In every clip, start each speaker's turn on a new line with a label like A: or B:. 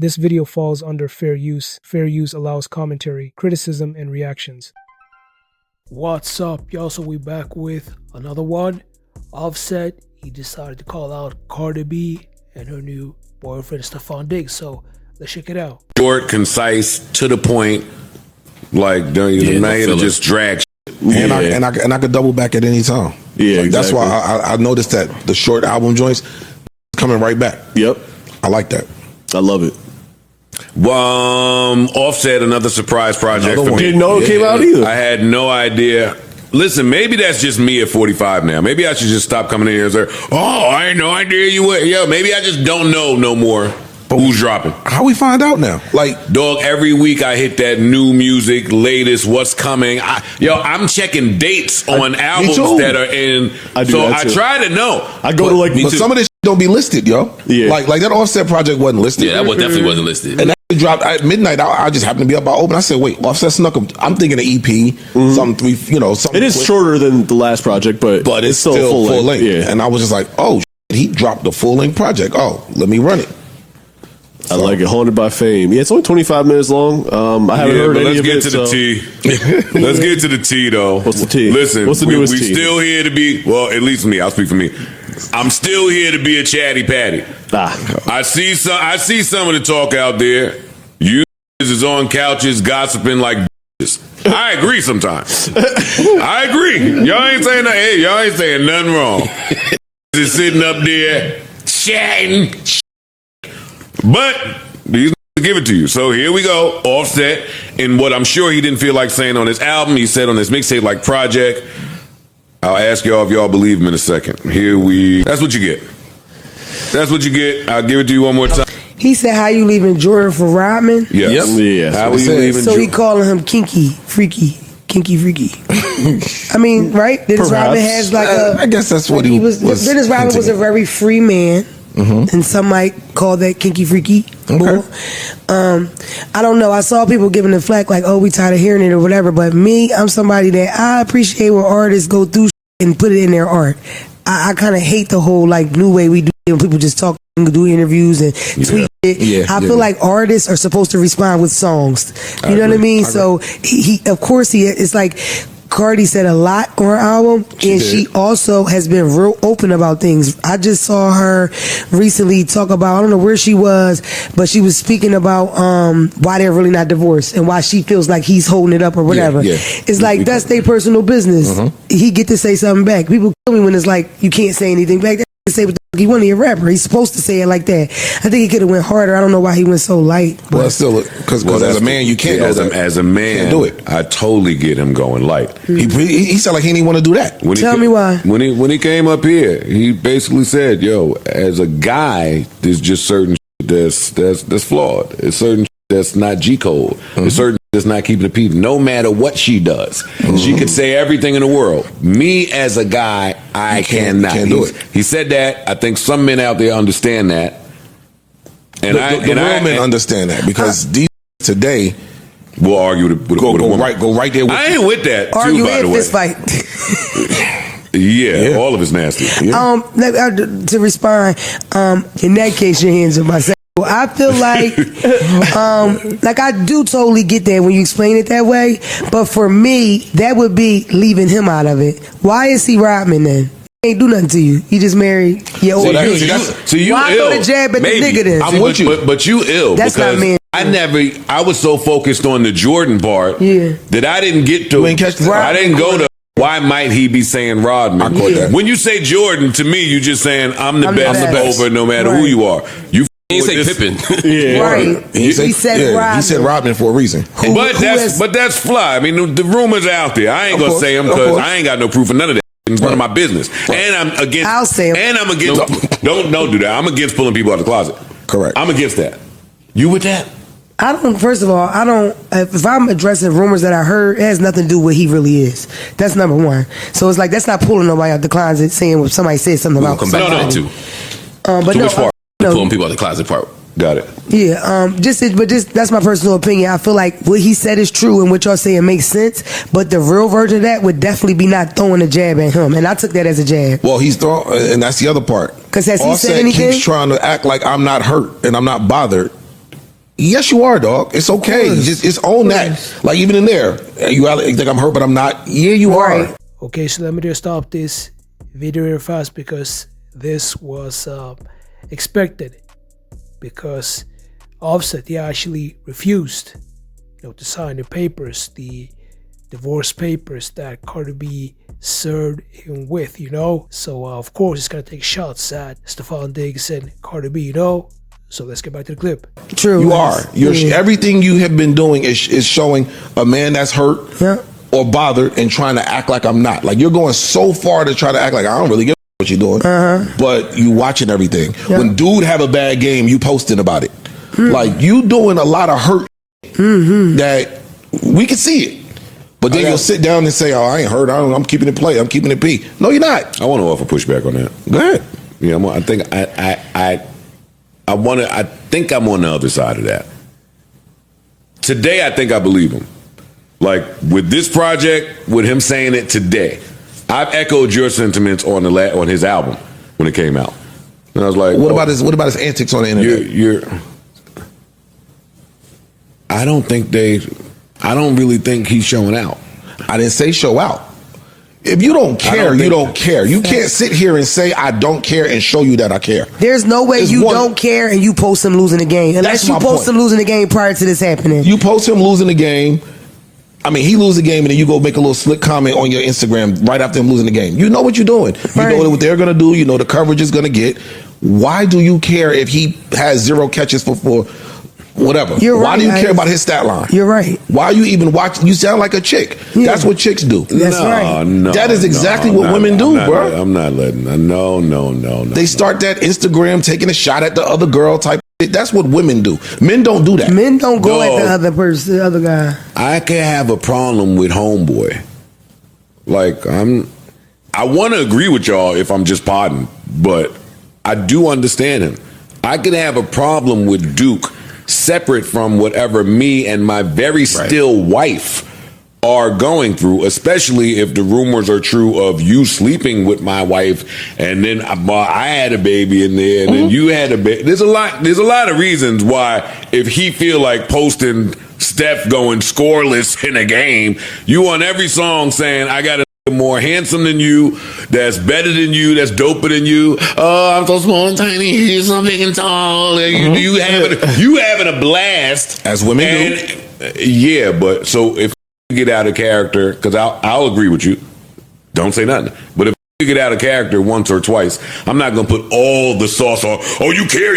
A: This video falls under fair use. Fair use allows commentary, criticism, and reactions. What's up, y'all? So we back with another one. Offset, he decided to call out Cardi B and her new boyfriend Steffon. So let's check it out.
B: Short, concise, to the point. Like, don't you know, just drag.
C: And I could double back at any time.
D: Yeah,
C: like, that's why I noticed that the short album joints coming right back.
D: Yep,
C: I like that.
D: I love it.
B: Offset, another surprise project. For me.
D: Didn't know it came out either.
B: I had no idea. Listen, maybe that's just me at 45 now. Maybe I should just stop coming in here and say, "Oh, I had no idea you were." Yo, maybe I just don't know no more. But who's dropping?
C: How we find out now? Like,
B: dog, every week I hit that new music, latest, what's coming. I'm checking dates on albums that are in. I try to know.
D: I go to like,
C: but some of this don't be listed, yo. Yeah, like that Offset project wasn't listed.
E: Yeah, that definitely wasn't listed.
C: And that dropped at midnight. I just happened to be up. I opened. I said, "Wait, Offset snuck him." I'm thinking an EP, something something.
D: It is shorter than the last project, but
C: it's still full length. Yeah. And I was just like, "Oh, he dropped the full length project. Oh, let me run it."
D: I like it. Haunted by Fame. Yeah, it's only 25 minutes long. I haven't heard any of it.
B: Let's get to the tea. Let's get to the tea, though.
D: What's the tea?
B: Listen,
D: what's the newest tea?
B: We still here to be, well, at least me. I'll speak for me. I'm still here to be a chatty patty. I see some of the talk out there. You is on couches gossiping like bitches. I agree sometimes. I agree. Y'all ain't saying nothing. Hey, y'all ain't saying nothing wrong. Just sitting up there chatting. But these give it to you. So here we go. Offset in what I'm sure he didn't feel like saying on his album. He said on his mixtape like project. I'll ask y'all if y'all believe him in a second. That's what you get. That's what you get. I'll give it to you one more time.
F: He said, "How you leaving Jordan for Rodman?"
B: Yes.
D: Yeah.
B: How are you leaving?
F: So he calling him kinky, freaky. I mean, right? Dennis Rodman has like
C: I guess that's what he was.
F: Dennis Rodman was a very free man. And some might call that kinky freaky.
C: Okay.
F: I don't know. I saw people giving the flack like, "Oh, we tired of hearing it" or whatever. But me, I'm somebody that I appreciate when artists go through and put it in their art. I kind of hate the whole like new way we do it when people just talk and do interviews and tweet it.
C: Yeah,
F: I feel like artists are supposed to respond with songs. You know what I mean? So he of course it's like Cardi said a lot on her album, and she also has been real open about things. I just saw her recently talk about, I don't know where she was, but she was speaking about why they're really not divorced and why she feels like he's holding it up or whatever. It's like, that's their personal business. He get to say something back. People kill me when it's like, you can't say anything back. Say what he wanted, he a rapper. He's supposed to say it like that. I think he could have went harder. I don't know why he went so light. But.
C: Well, still, because as a man, you can't go there.
B: As a man,
C: do it.
B: I totally get him going light.
C: He said like he didn't want to do that.
F: Tell me why.
B: When he came up here, he basically said, "Yo, as a guy, there's just certain shit that's flawed. It's certain shit that's not G code. It's certain shit that's not keeping the peace. No matter what she does, she could say everything in the world. Me as a guy, I cannot.
C: Can't do it."
B: He said that. I think some men out there understand that. And
C: the real men understand that because these today
B: will argue with a woman.
C: Go right there with
B: I ain't with that
F: argue
B: too, by the way.
F: Fist fight.
B: Yeah, all of it's nasty.
F: To respond, in that case, your hands are myself. I feel like I do totally get that when you explain it that way, but for me, that would be leaving him out of it. Why is he Rodman then? He ain't do nothing to you. You just married your old bitch.
B: So you
F: why
B: ill?
F: Go to jab at the nigga then?
B: I'm with you, but you ill.
F: That's not me.
B: I was so focused on the Jordan part that I didn't get to. I didn't go to. Why might he be saying Rodman? When you say Jordan, to me, you just saying I'm the best over no matter who you are. You
E: ain't say Pippen.
F: Right. He said Rodman.
C: He said Rodman for a reason.
B: But that's fly. I mean, the rumors out there. I ain't gonna say them because I ain't got no proof of none of that. It's none of my business. And I'm against.
F: I'll say them.
B: And I'm against. Don't do that. I'm against pulling people out of the closet.
C: Correct.
B: I'm against that. You with that?
F: I don't. First of all, I don't. If I'm addressing rumors that I heard, it has nothing to do with what he really is. That's number one. So it's like that's not pulling nobody out the closet saying if somebody said something about somebody.
E: But which part? Pulling people out the closet part.
B: Got it.
F: Yeah. Just that's my personal opinion. I feel like what he said is true and what y'all saying makes sense. But the real version of that would definitely be not throwing a jab at him, and I took that as a jab.
C: Well, he's throwing, and that's the other part.
F: Because has he said anything?
C: Keeps trying to act like I'm not hurt and I'm not bothered. Yes, you are, dog. It's okay. Just own that. Like, even in there, you think I'm hurt, but I'm not. Yeah, you are.
A: Okay, so let me just stop this video real fast because this was expected. Because Offset, actually refused, to sign the papers, the divorce papers that Cardi B served him with, So, of course, he's going to take shots at Steffon Diggs and Cardi B, So let's get back to the clip.
F: True.
C: You are. Everything you have been doing is showing a man that's hurt or bothered and trying to act like I'm not. Like, you're going so far to try to act like I don't really give a what you're doing. But you watching everything. When dude have a bad game, you posting about it. Like, you doing a lot of hurt that we can see it. But then you'll sit down and say, "Oh, I ain't hurt. I'm keeping it play. I'm keeping it P." No, you're not.
B: I want to offer pushback on that.
C: Go ahead.
B: Yeah, I think I'm on the other side of that. Today, I think I believe him. Like, with this project, with him saying it today, I've echoed your sentiments on his album when it came out, and I was like,
C: "What about his antics on the internet?"
B: I don't really think he's showing out.
C: I didn't say show out. If you don't care, you don't care. You can't sit here and say I don't care and show you that I care.
F: There's no way don't care and you post him losing the game. Unless you post him losing the game prior to this happening.
C: You post him losing the game. I mean, he loses the game and then you go make a little slick comment on your Instagram right after him losing the game. You know what you're doing. You know what they're going to do. You know the coverage is going to get. Why do you care if he has 0 catches for whatever? Why do you care about his stat line?
F: You're right.
C: Why are you even watching? You sound like a chick. That's what chicks do.
F: That's right.
B: No,
C: that is exactly what women do, bro.
B: I'm not letting. No.
C: They start that Instagram taking a shot at the other girl type. That's what women do. Men don't do that.
F: Men don't go at the other person, the other guy.
B: I can have a problem with homeboy. Like, I want to agree with y'all if I'm just podding, but I do understand him. I could have a problem with Duke separate from whatever me and my very still wife are going through, especially if the rumors are true of you sleeping with my wife and then I had a baby in there and then you had a baby. There's a lot of reasons why if he feel like posting Steph going scoreless in a game, you on every song saying I got a more handsome than you, that's better than you, that's doper than you. Oh, I'm so small and tiny, you're so big and tall. You having a blast,
C: as women do.
B: Yeah, but so if you get out of character, because I'll agree with you. Don't say nothing. But if you get out of character once or twice, I'm not gonna put all the sauce on. Oh, you care.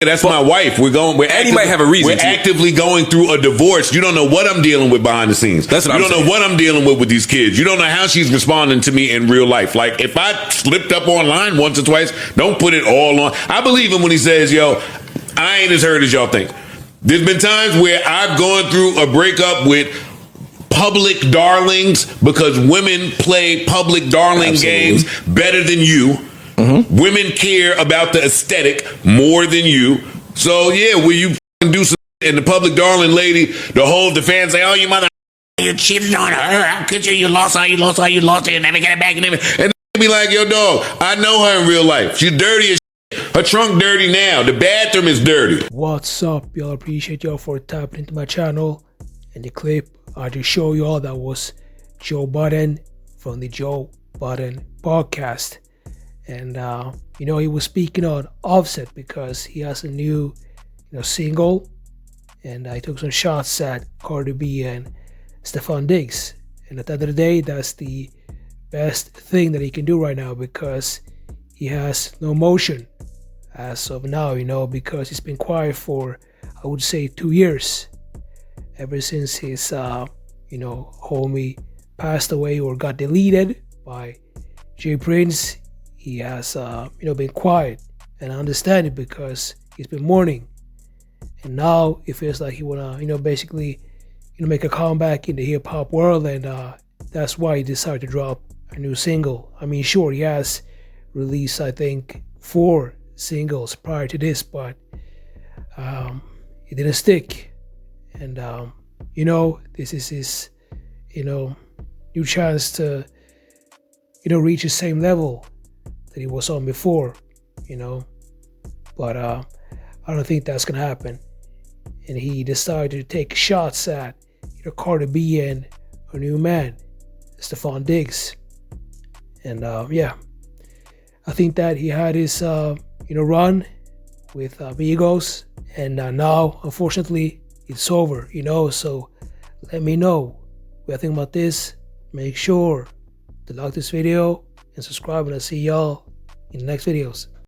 B: That's my wife. He might have a reason. We're actively going through a divorce. You don't know what I'm dealing with behind the scenes. You don't know what I'm dealing with these kids. You don't know how she's responding to me in real life. Like, if I slipped up online once or twice, don't put it all on. I believe him when he says, "Yo, I ain't as hurt as y'all think." There's been times where I've gone through a breakup with public darlings because women play public darling games better than you. Women care about the aesthetic more than you. So yeah, will you do some and the public darling lady, the fans say, "Oh, you mother, you cheated on her. How could you? You lost her, and never get it back." And they be like, "Yo, dog, I know her in real life. She's dirty as shit. Her trunk dirty now. The bathroom is dirty."
A: What's up, y'all? Appreciate y'all for tapping into my channel. And the clip I just show you all that was Joe Budden from the Joe Budden Podcast. And, he was speaking on Offset because he has a new, single. And I took some shots at Cardi B and Steffon Diggs. And at the end of the day, that's the best thing that he can do right now because he has no motion as of now, because he's been quiet for, I would say, 2 years. Ever since his, homie passed away or got deleted by J Prince. He has, been quiet, and I understand it because he's been mourning, and now it feels like he wanna, basically, make a comeback in the hip hop world, and that's why he decided to drop a new single. I mean, sure, he has released, I think, 4 singles prior to this, but it didn't stick, and this is his, new chance to, reach the same level that he was on before, but I don't think that's gonna happen. and he decided to take shots at Cardi B and her new man, Steffon Diggs. And I think that he had his run with Migos, and now unfortunately it's over. So let me know what you think about this. Make sure to like this video and subscribe, and I'll see y'all in the next videos.